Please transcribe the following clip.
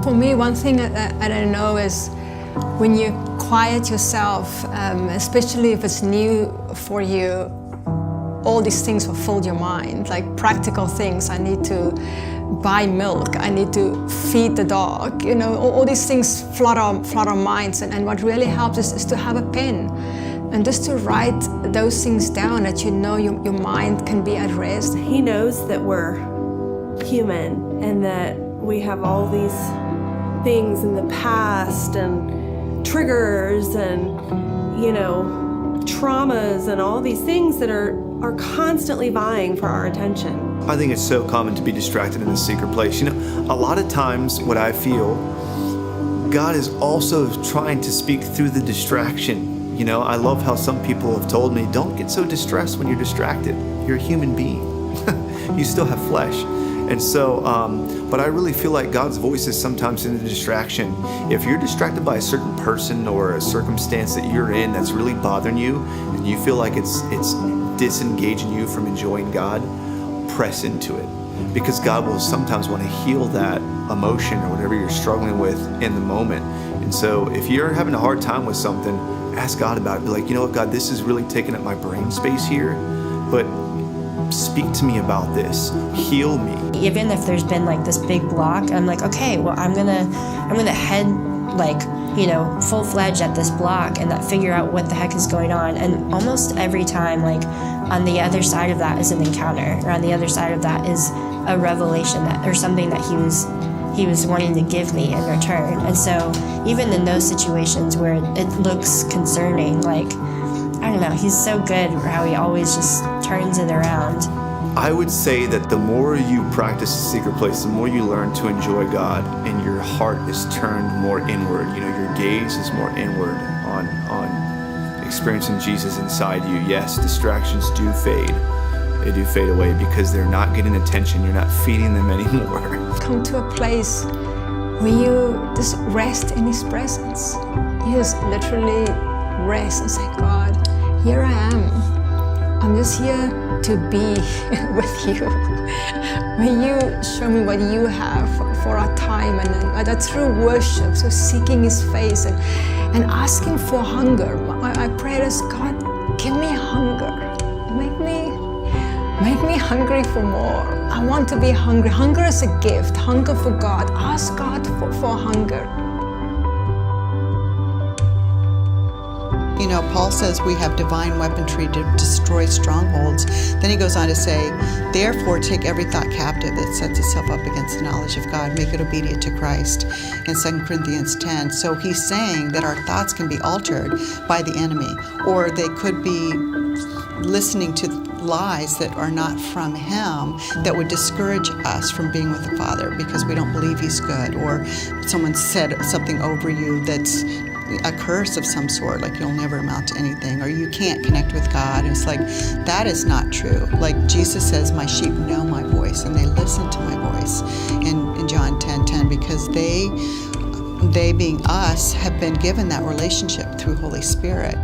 For me, one thing that I know is when you quiet yourself, especially if it's new for you, all these things will fill your mind, like practical things. I need to buy milk, I need to feed the dog, all these things flood our minds. And what really helps is to have a pen and just to write those things down, that your mind can be at rest. He knows that we're human and that we have all these things in the past and triggers and, traumas and all these things that are constantly vying for our attention. I think it's so common to be distracted in the secret place. A lot of times what I feel, God is also trying to speak through the distraction. I love how some people have told me, don't get so distressed when you're distracted. You're a human being. You still have flesh. And so, but I really feel like God's voice is sometimes in the distraction. If you're distracted by a certain person or a circumstance that you're in that's really bothering you, and you feel like it's disengaging you from enjoying God, press into it. Because God will sometimes want to heal that emotion or whatever you're struggling with in the moment. And so if you're having a hard time with something, ask God about it. Be like, God, this is really taking up my brain space here, but speak to me about this. Heal me. Even if there's been this big block, I'm like, okay, well, I'm gonna head full-fledged at this block and figure out what the heck is going on. And almost every time, on the other side of that is an encounter, or on the other side of that is a revelation or something that he was wanting to give me in return. And so even in those situations where it looks concerning, I don't know, he's so good how he always just turns it around. I would say that the more you practice the secret place, the more you learn to enjoy God, and your heart is turned more inward. Your gaze is more inward on experiencing Jesus inside you. Yes, distractions do fade. They do fade away because they're not getting attention. You're not feeding them anymore. Come to a place where you just rest in His presence. You just literally rest and say, God, here I am. I'm just here to be with you. Will you show me what you have for our time? And that through worship, so seeking His face and asking for hunger. I pray this, God, give me hunger. Make me hungry for more. I want to be hungry. Hunger is a gift. Hunger for God. Ask God for hunger. Paul says we have divine weaponry to destroy strongholds. Then he goes on to say, therefore take every thought captive that sets itself up against the knowledge of God. Make it obedient to Christ in 2 Corinthians 10. So he's saying that our thoughts can be altered by the enemy, or they could be listening to lies that are not from Him that would discourage us from being with the Father because we don't believe He's good, or someone said something over you that's a curse of some sort, like you'll never amount to anything, or you can't connect with God. And it's that is not true. Jesus says, my sheep know my voice and they listen to my voice in John 10:10, because they being us have been given that relationship through Holy Spirit.